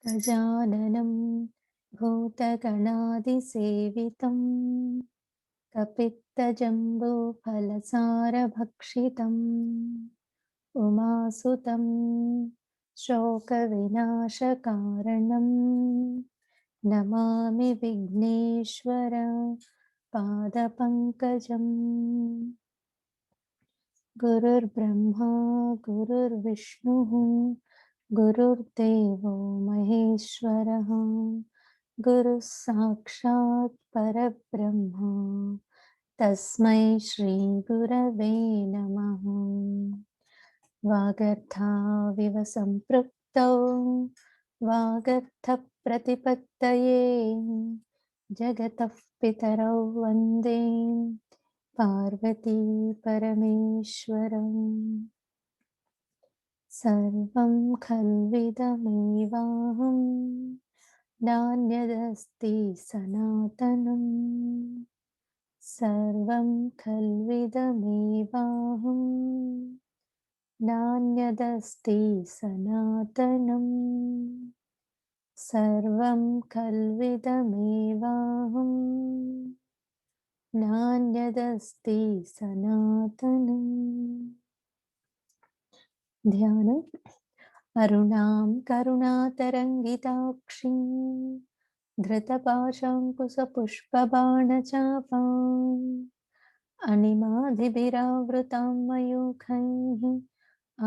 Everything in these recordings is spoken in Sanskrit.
गजाननं भूतगणादिसेवितं कपित्तजम्बूफलसारभक्षितम् उमासुतं शोकविनाशकारणं नमामि विघ्नेश्वर पादपङ्कजम्। गुरुर्ब्रह्मा गुरुर्विष्णुः गुरुर्देवो महेश्वरः गुरुः साक्षात् परब्रह्म तस्मै श्री गुरवे नमः। वागर्थाविव सम्पृक्तौ वागर्थप्रतिपत्तये जगतः पितरौ वन्दे पार्वती परमेश्वरम्। सर्वं खल्विदमेवाहं नान्यदस्ति सनातनं सर्वं खल्विदमेवाहं नान्यदस्ति सनातनं सर्वं खल्विदमेवाहं नान्यदस्ति सनातनम्। ध्यान अरुणां करुणातरङ्गिताक्षीं धृतपाशाङ्कुशपुष्पबाणचापाम् अणिमादिभिरावृतां मयूखैः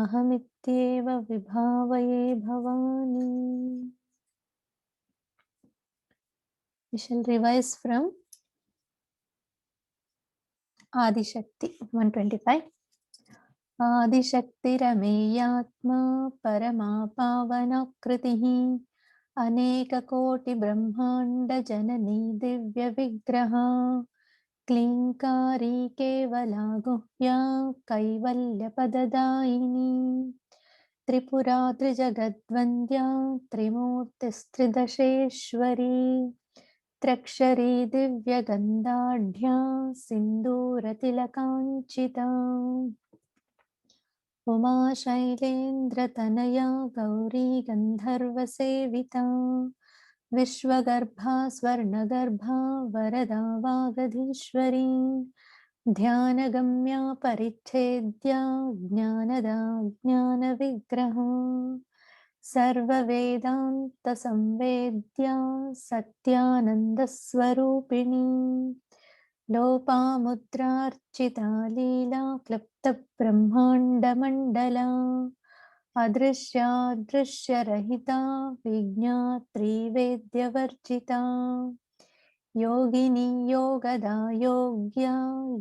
अहमित्येव विभावये Bhavani. We shall revise from Adishakti 125. आदिशक्तिरमेयात्मा परमा पावनाकृतिः अनेककोटिब्रह्माण्डजननी दिव्यविग्रहा क्लीङ्कारी केवला गुह्या कैवल्यपददायिनी त्रिपुरा त्रिजगद्वन्द्या त्रिमूर्तिस्त्रिदशेश्वरी त्र्यक्षरी दिव्यगन्धाढ्या सिन्दूरतिलकाञ्चिता उमा शैलेन्द्रतनया गौरी गन्धर्वसेविता विश्वगर्भा स्वर्णगर्भा वरदा वागधीश्वरी ध्यानगम्या परिच्छेद्या ज्ञानदा ज्ञानविग्रहा सर्ववेदान्तसंवेद्या सत्यानन्दस्वरूपिणी लोपामुद्रार्चिता लीला क्लृप्तब्रह्माण्डमण्डला अदृश्यादृश्यरहिता विज्ञात्री वेद्यवर्जिता योगिनी योगदा योग्या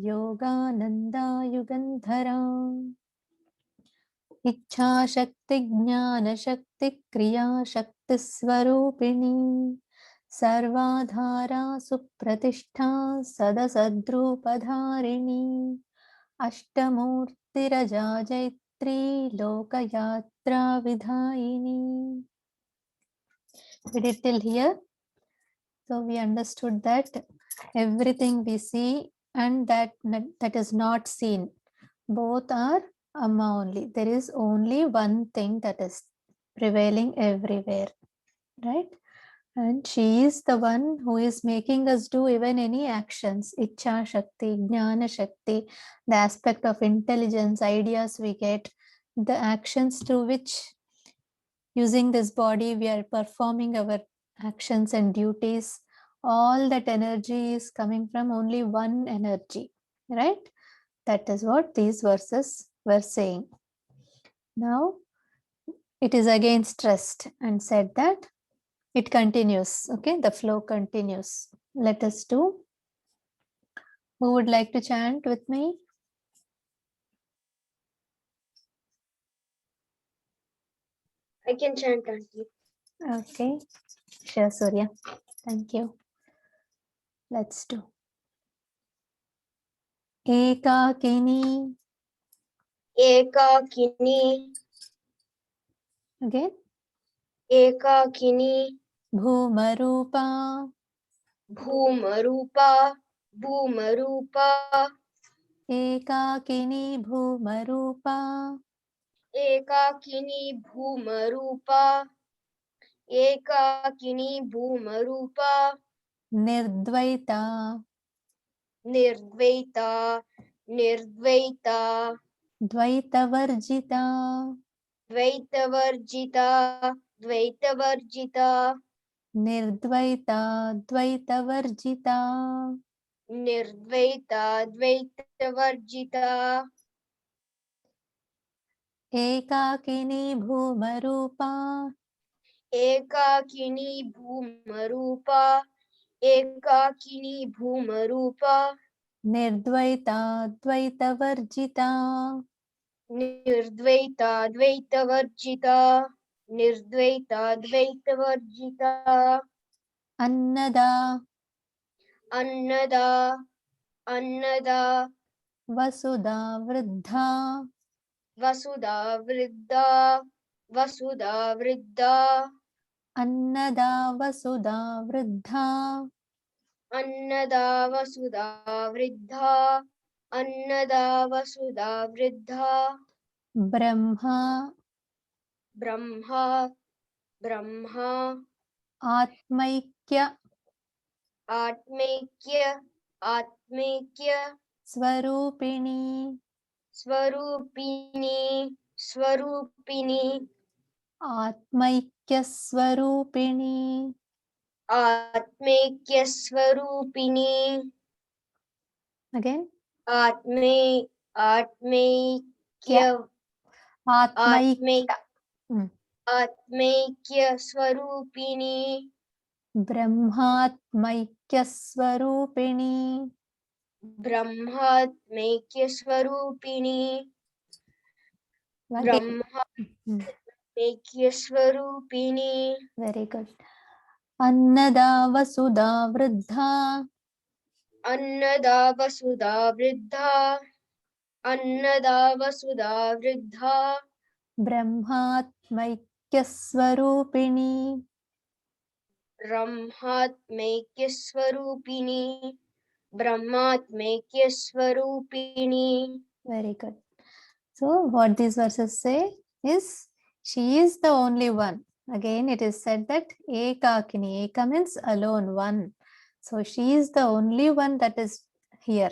योगानन्दा युगन्धरा इच्छाशक्ति ज्ञानशक्ति क्रियाशक्तिस्वरूपिणी सर्वाधारा सुप्रतिष्ठा सदसद्रूपधारिणी अष्टमूर्तिरजा Jaitri लोकयात्रा विधायिनी। We did till here. So we understood that everything we see and that is not seen, both are Amma only. There is only one thing that is prevailing everywhere, right? And she is the one who is making us do even any actions. Ichha Shakti, Jnana Shakti, the aspect of intelligence, ideas we get, the actions through which using this body we are performing our actions and duties. All that energy is coming from only one energy, right? That is what these verses were saying. Now it is again stressed and said that it continues. Okay, the flow continues. Let us do. Who would like to chant with me? I can chant, Auntie. Okay, sure, Surya. Thank you. Let's do. Ekakini. Ekakini. Again. Ekakini. Bhumarupa. Bhumarupa. Bhumarupa. Ekakini Bhumarupa. Ekakini Bhumarupa. एकाकिनी भूमरूपा निर्द्वैता निर्द्वैता निर्द्वैता द्वैतवर्जिता द्वैतवर्जिता द्वैतवर्जिता निर्द्वैता द्वैतवर्जिता निर्द्वैता द्वैतवर्जिता एकाकिनी भूमरूपा एकाकिनी भूमरूपा एकाकिनी भूमरूपा निर्द्वैता द्वैतवर्जिता निर्द्वैता द्वैतवर्जिता निर्द्वैता द्वैतवर्जिता अन्नदा अन्नदा अन्नदा वसुधा वृद्धा वसुधा वृद्धा वसुधा वृद्धा अन्नदा वसुधा वृद्धा अन्नदा वसुधा वृद्धा अन्नदा वसुधा वृद्धा ब्रह्मा ब्रह्मा ब्रह्मा आत्मैक्य आत्मैक्य आत्मैक्य स्वरूपिणी स्वरूपिणी स्वरूपिणी आत्मैक्य स्वरूपिणी आत्मैक्य स्वरूपिणी अगेन आत्मे क्या आत्मैक्य आत्मैक्य आत्मैक्य स्वरूपिणी ब्रह्मात्मैक्य स्वरूपिणी ब्रह्मात्मैक्य स्वरूपिणी ब्रह्मात्मैक्य स्वरूपिणी वेरी गुड अन्नदा वसुधा वृद्धा अन्नदा वसुधा वृद्धा अन्नदा वसुधा वृद्धा ब्रह्मात्मैक्य स्वरूपिणी ब्रह्मात्मैक्य स्वरूपिणी ब्रह्मात्मैक्य स्वरूपिणी very good. So what these verses say is she is the only one. Again it is said that ekakini, eka means alone, one. So she is the only one that is here.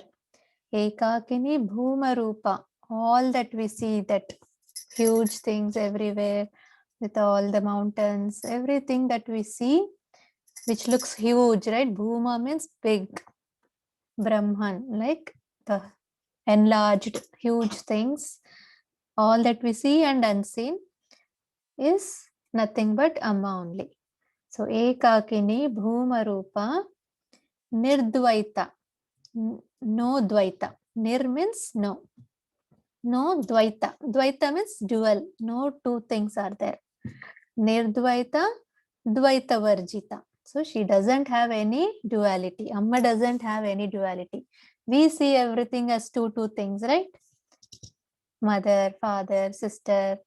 Ekakini bhuma rupa, all that we see, that huge things everywhere with all the mountains, everything that we see which looks huge, right? Bhuma means big, Brahman, like the enlarged huge things, all that we see and unseen is nothing but Amma only. So ekakini bhuma rupa nirdvaita, no dvaita. Nir means no, no dvaita. Dvaita means dual, no two things are there. Nirdvaita dvaita varjita. So she doesn't have any duality. Amma doesn't have any duality. We see everything as two things, right? Mother, father, sister,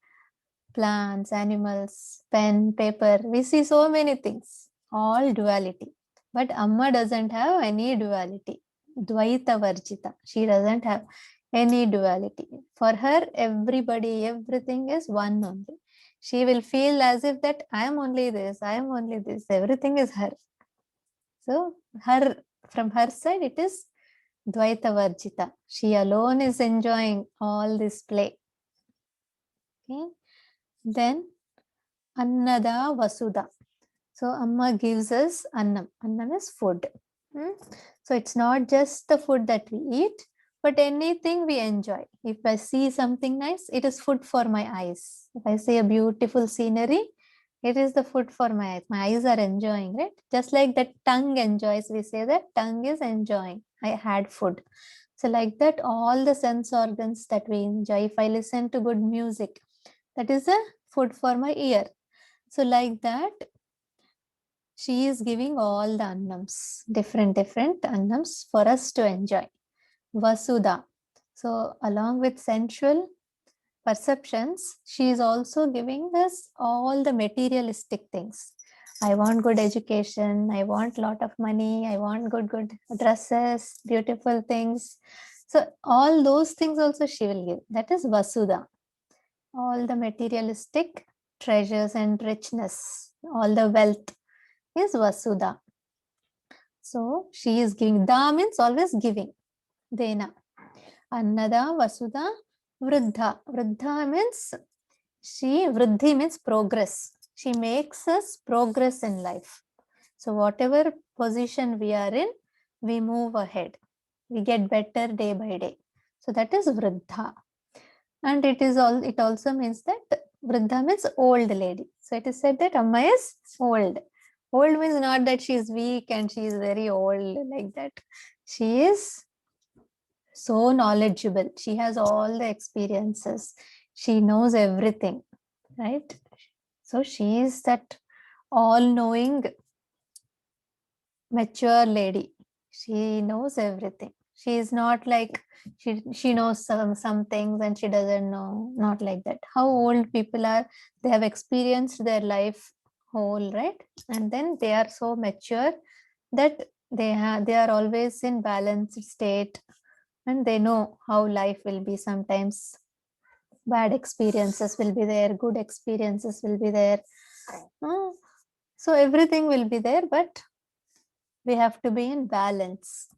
plants, animals, pen, paper. We see so many things, all duality. But Amma doesn't have any duality. Dvaita Varjita. She doesn't have any duality. For her, everybody, everything is one only. She will feel as if that I am only this, I am only this. Everything is her. So her, from her side, it is Dvaita Varjita. She alone is enjoying all this play. Okay. Then Annada Vasudha. So Amma gives us Annam. Annam is food. So it's not just the food that we eat, but anything we enjoy. If I see something nice, it is food for my eyes. If I see a beautiful scenery, it is the food for my eyes. My eyes are enjoying, right? Just like that tongue enjoys, we say that tongue is enjoying. I had food. So like that, all the sense organs that we enjoy, if I listen to good music, that is a food for my ear. So like that, she is giving all the annams, different annams for us to enjoy. Vasudha. So along with sensual perceptions, she is also giving us all the materialistic things. I want good education, I want lot of money, I want good dresses, beautiful things. So all those things also she will give. That is Vasudha. All the materialistic treasures and richness, all the wealth is Vasudha. So she is giving. Da means always giving. Dena. Annada, Vasudha, Vruddha. Vruddha means Vruddhi means progress. She makes us progress in life. So whatever position we are in, we move ahead. We get better day by day. So that is Vruddha. And it also means that Vruddha means old lady. So it is said that Amma is old. Old means not that she is weak and she is very old like that. She is so knowledgeable. She has all the experiences. She knows everything, right? So she is that all-knowing, mature lady. She knows everything. She is not like she knows some things and she doesn't know. Not like that. How old people are, they have experienced their life whole, right? And then they are so mature that they are always in balanced state, and they know how life will be. Sometimes bad experiences will be there, good experiences will be there. So everything will be there, but we have to be in balance.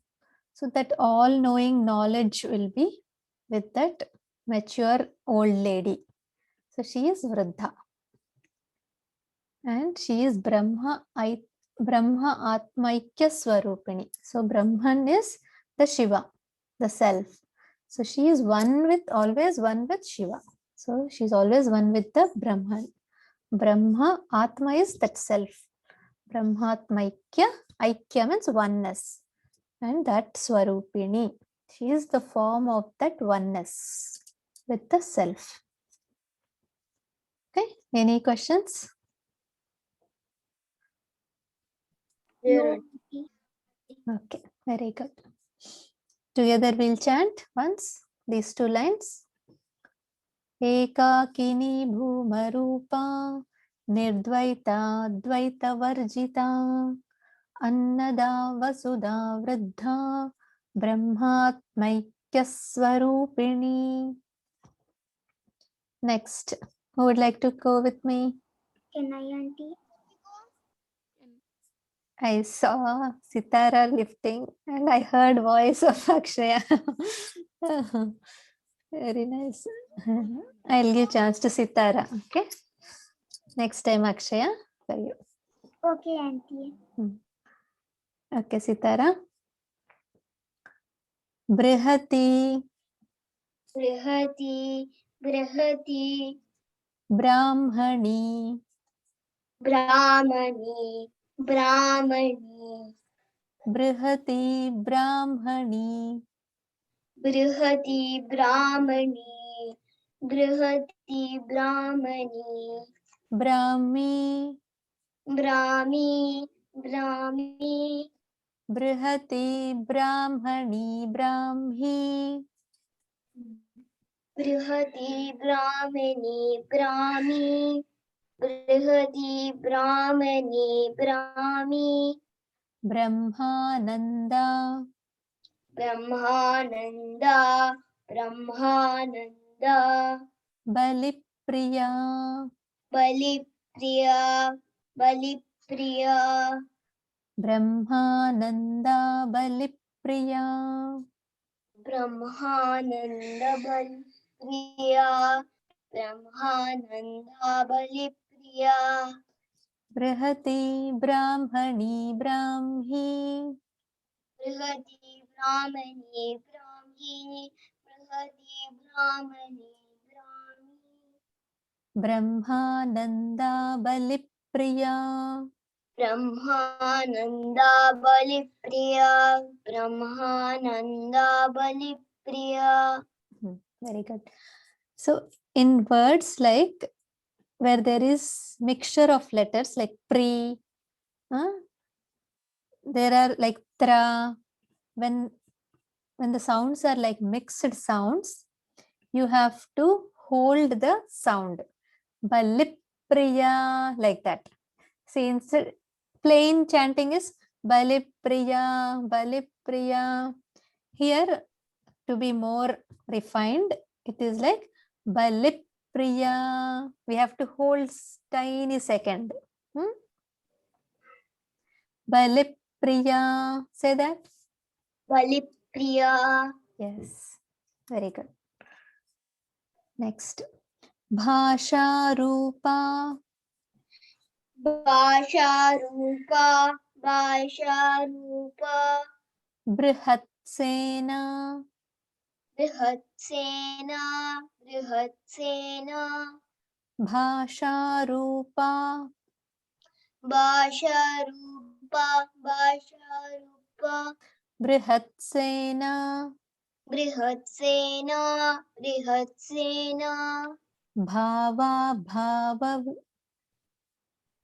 So that all-knowing knowledge will be with that mature old lady. So she is Vruddha. And she is Brahma Atmaikya Swarupini. So Brahman is the Shiva, the self. So she is always one with Shiva. So she's always one with the Brahman. Brahma Atma is that self. Brahmatmaikya, Aikya means oneness. And that Swarupini. She is the form of that oneness with the self. Okay, any questions? No. Okay, very good. Together we'll chant once these two lines. Ekakini bhumarupa nirdvaita dvaita varjita annada vasudha vruddha brahmatmaikya swarupini. Next, who would like to go with me? Can I, Auntie? I saw Sitara lifting and I heard voice of Akshaya. Very nice. I'll give chance to Sitara. Okay. Next time Akshaya for you. Okay, Auntie. Okay, Sitara. Brihati Brihati, Brihati, Brahmani Brahmani, Brahmani, Brihati Brahmani Brihati, Brahmani, Brihati, Brahmani, Brahmi Brahmi, Brahmi, Brihati Brahmani Brahmi Brihati, Brahmani, Brahmi, Brihati, Brahmani, Brahmi, Brahmananda Brahmananda, Brahmananda, Balipriya Balipriya, Balipriya, Brahmananda Balipriya Brahmananda Balipriya, Brahmananda Balipriya, Brihati Brahmani Brahmi Brihati Brahmani Brahmi, Brihati Brahmani Brahmi, Brahmananda Balipriya Brahmananda Balipriya, Brahmananda Balipriya. Very good. So in words like where there is mixture of letters like pri, there are like tra, when the sounds are like mixed sounds, you have to hold the sound. Balipriya, like that. See, instead plain chanting is Balipriya, Balipriya. Here, to be more refined, it is like Balipriya, Priya. We have to hold tiny second. Balip Priya. Say that. Balipriya. Yes. Very good. Next. Bhasha Rupa. Bhasha Rupa. Bhasha Rupa. Brihatsena. Brihatsena. Brihatsena. Bhasha Rupa. Bhasha Rupa. Bhasha Rupa. Brihatsena. Brihatsena. Brihatsena. Bhava Bhava.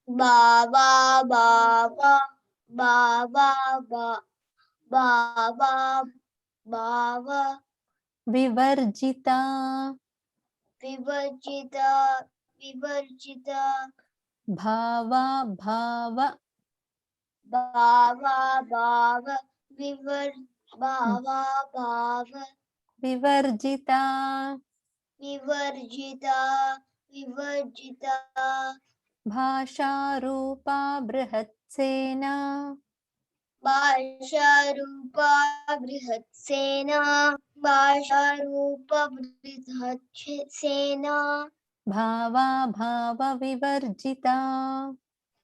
Baba Baba. Baba Baba. Baba. Vivarjita. Vivarjita. Vivarjita. Bhava Bhava. Baba Baba. Baba Baba. Vivarjita. Vivarjita. Vivarjita. Bhasha Rupa Brihatsena. Bhasha Rupa Brihatsena. Bhasha Rupa Brihatsena. Bhava Bhava Vivarjita.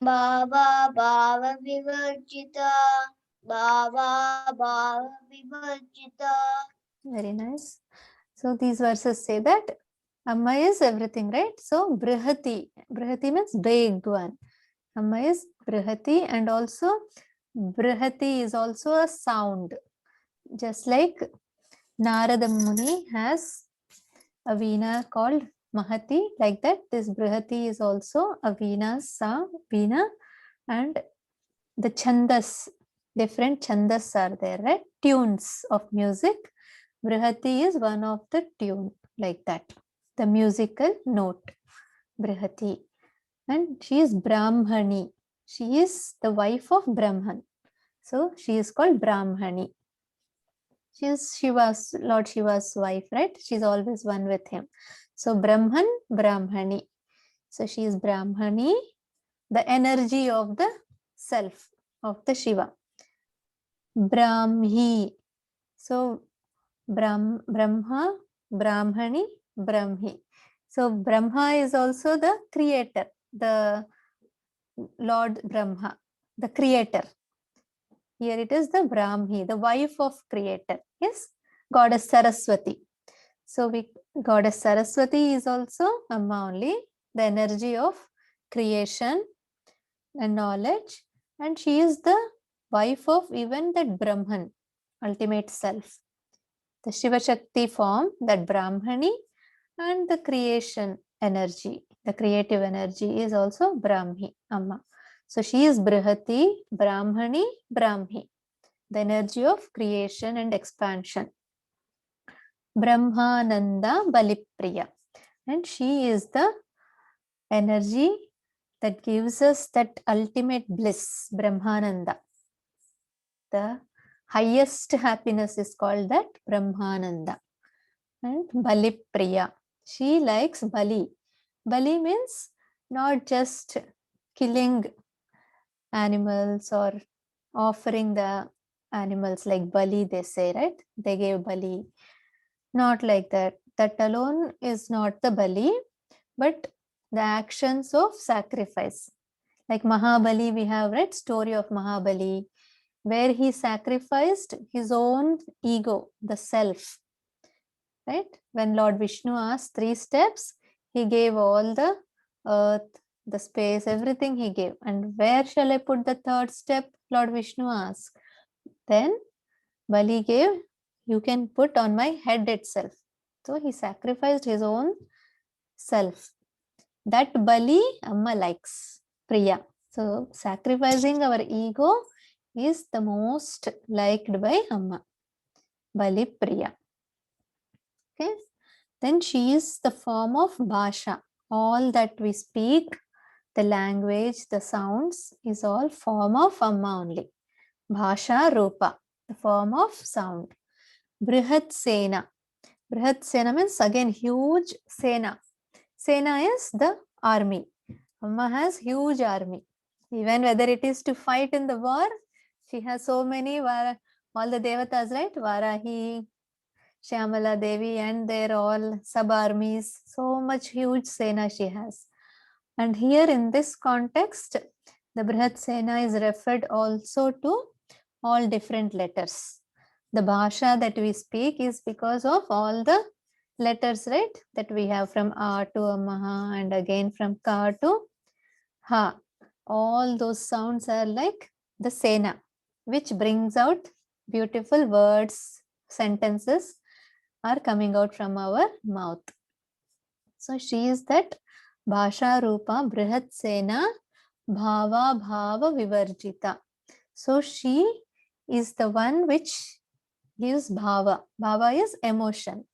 Baba Baba Vivarjita. Baba Baba Vivarjita. Very nice. So these verses say that Amma is everything, right? So Brihati. Brihati means big one. Amma is Brihati, and also Brihati is also a sound. Just like Narada Muni has a veena called Mahati, like that this Brihati is also a veena, veena, and the chandas, different chandas are there, right? Tunes of music. Brihati is one of the tune, like that, the musical note, Brihati. And she is Brahmani. She is the wife of Brahman. So she is called Brahmani. She is Shiva's, Lord Shiva's wife, right? She's always one with him. So Brahman, Brahmani. So she is Brahmani, the energy of the self of the Shiva. Brahmi. So Brahma, Brahmani, Brahmi. So Brahma is also the creator, the Lord Brahma, the creator. Here it is the Brahmi, the wife of creator. Yes, goddess Saraswati. So goddess Saraswati is also Amma only, the energy of creation and knowledge, and she is the wife of even that Brahman, ultimate self. The Shiva Shakti form, that Brahmani, and the creation energy, the creative energy is also Brahmi, Amma. So she is Brihati, Brahmani, Brahmi, the energy of creation and expansion. Brahmananda Balipriya, and she is the energy that gives us that ultimate bliss, Brahmananda. The highest happiness is called that Brahmananda. And Balipriya, she likes Bali. Bali means not just killing animals or offering the animals like Bali, they say, right? They gave Bali. Not like that. That alone is not the Bali, but the actions of sacrifice. Like Mahabali, we have read story of Mahabali, where he sacrificed his own ego, the self. Right? When Lord Vishnu asked 3 steps, he gave all the earth, the space, everything he gave. And where shall I put the 3rd step? Lord Vishnu asked. Then Bali gave, you can put on my head itself. So he sacrificed his own self. That Bali Amma likes, Priya. So sacrificing our ego is the most liked by Amma, Bali Priya. Okay. Then she is the form of Bhasha. All that we speak, the language, the sounds is all form of Amma only. Bhasha Rupa, the form of sound. Brihat Sena. Brihat Sena means again huge Sena. Sena is the army. Amma has huge army. Even whether it is to fight in the war, she has so many, all the devatas, right? Varahi, Shyamala Devi and their all sub-armies. So much huge Sena she has. And here in this context, the Brihat Sena is referred also to all different letters. The Bhasha that we speak is because of all the letters, right? That we have from A to Amaha and again from Ka to Ha. All those sounds are like the Sena, which brings out beautiful words, sentences are coming out from our mouth. So she is that Bhasha Rupa Brihat Sena Bhava Bhava Vivarjita. So she is the one which gives bhava. Bhava is emotion.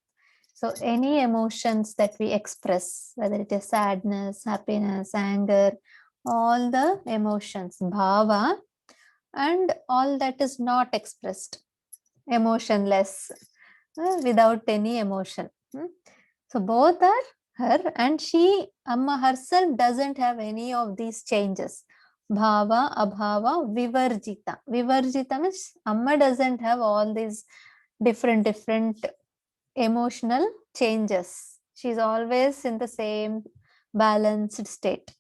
So any emotions that we express, whether it is sadness, happiness, anger, all the emotions, bhava, and all that is not expressed, emotionless, without any emotion. So both are her, and she, Amma herself, doesn't have any of these changes. Bhava, abhava, vivarjita. Vivarjita means Amma doesn't have all these different emotional changes. She's always in the same balanced state.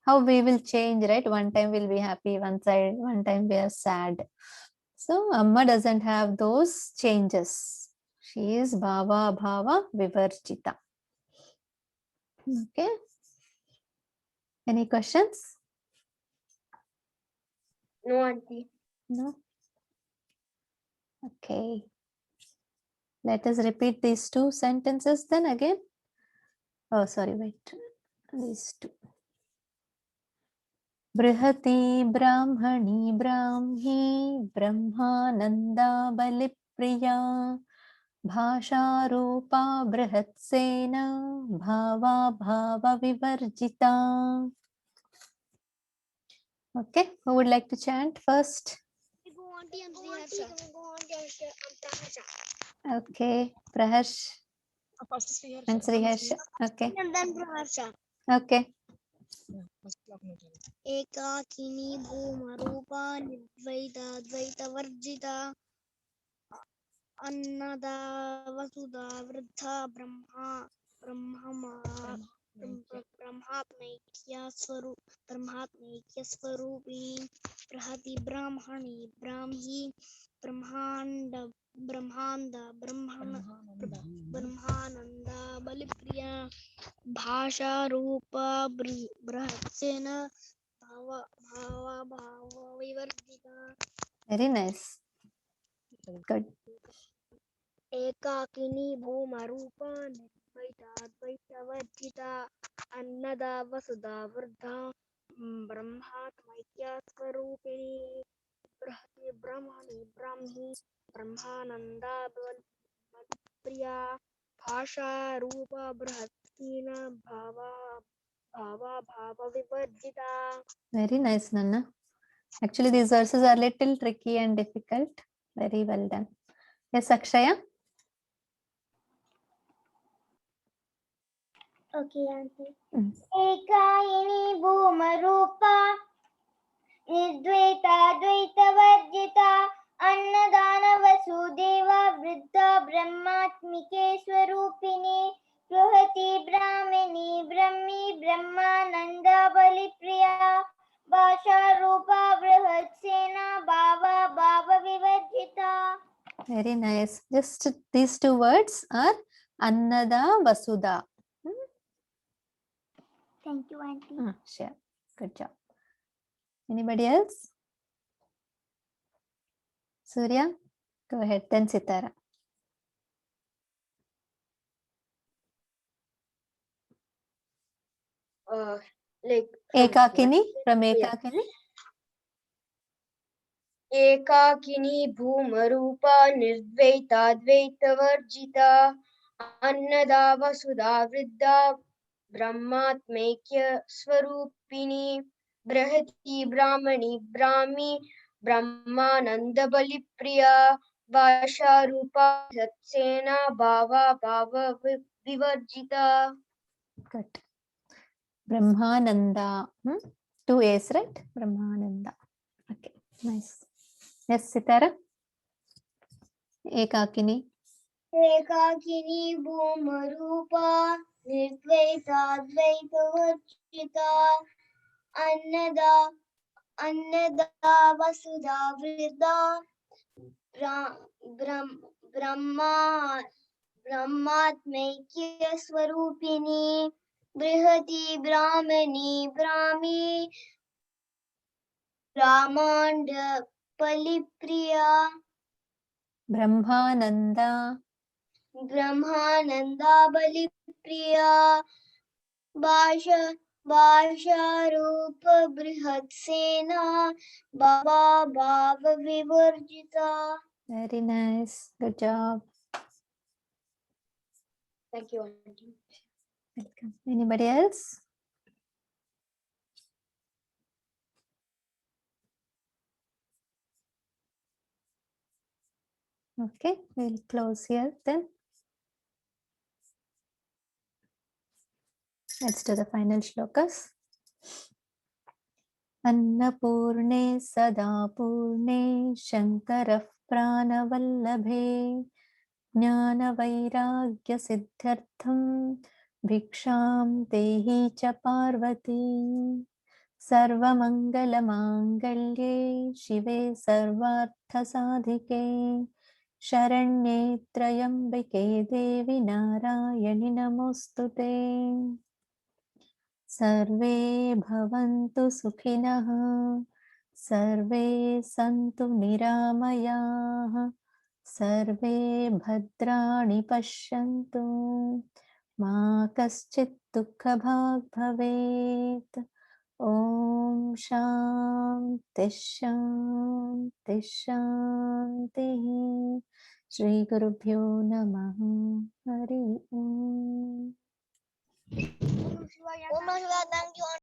How we will change, right? One time we'll be happy, one time we are sad. So Amma doesn't have those changes. She is Bhava, Bhava, Vivarjita. Okay. Any questions? No, auntie. No. Okay. Let us repeat these two sentences then again. Oh, sorry, wait. These two. Brihati Brahmani Brahmi Brahmananda Balipriya Bhasha Rupa Brihatsena Bhava Bhava Vivarjita. Okay, who would like to chant first? Okay, Praharsh and Sriharsha. Okay, okay. एकाकिनी भूमरूपा निर्द्वैताद्वैतवर्जिता अन्नदा वसुधा वृद्धा ब्रह्मात्मैक्यस्वरूपिणी बृहति ब्राह्मणी ब्राह्मी ब्रह्मानंद बलिप्रिया भाषा रूपा बृहत्सेन भावा विवर्जिता. Very nice. Good. एकाकिनी भूमरूपा निर्द्वैताद्वैतवर्जिता अन्नदा वसुधा वृद्धा ब्रह्मात्मैक्यस्वरूपिणी बृहति ब्रह्मणि ब्राह्मी ब्रह्मानंदा बलिप्रिया भाषा रूपा बृहत्सेन भावा विवर्जिता. Very nice, Nanna. Actually, these verses are little tricky and difficult. Very well done. Yes, Akshaya. Okay, auntie. एकायिनी भूमरूपा निर्द्वैता द्वैतवर्जिता अन्नदान वसुदेवा वृद्धा ब्रह्मात्मिके स्वरूपिणी बृहति ब्राह्मणी ब्रह्मी ब्रह्मानंद बलिप्रिया भाषा रूपा बृहत्सेना भावा भाव विवर्जिता. Very nice. Just these two words are Annada Vasudha. Thank you, auntie. Sure. Good job. Anybody else? Surya, go ahead. Then Sitara. Like Ekakini, from Ekakini. एकाकिनी भूमरूपा निर्द्वैताद्वैतवर्जिता अन्नदा वसुधा वृद्धा ब्रह्मात्मैक्य स्वरूपिणी बृहति ब्राह्मणी ब्राह्मी ब्रह्मानंद बलिप्रिया भाषा रूपा सत्सेना भावा भाव विवर्जिता. Good. Brahmananda. 2 A's, right? Brahmananda. Okay, nice. Yes, Sitara. Ekakini. एकाकिनी भूमरूपा निर्द्वैताद्वैतवर्जिता अन्नदा वसुधा वृद्धा ब्रह्मात्मैक्य स्वरूपिणी बृहति ब्राह्मणी ब्राह्मी ब्रह्मांड बलिप्रिया Brahmananda. ब्रह्मानंदा बलिप्रिया भाषारूप बृहत्सेना बाबा भाव विवर्जिता. Very nice. Good job. Thank you. Welcome. Anybody else? Okay, we'll close here then. Let's do the final shlokas. Annapurne sada purne Shankarah pranavallabhe Jnana vairagya siddhartham Bhiksham tehi cha parvati Sarvamangala mangalye Shive sarvartha sadhike Sharanye trayambike devi narayani namostute Sarve bhavantu sukhinah Sarve santu niramayah Sarve bhadrani pashyantu Ma kaschit dukha bhag bhavet Om Shanti Shanti Shanti Shri Gurubhyo Namaha Hari Om. Thank you.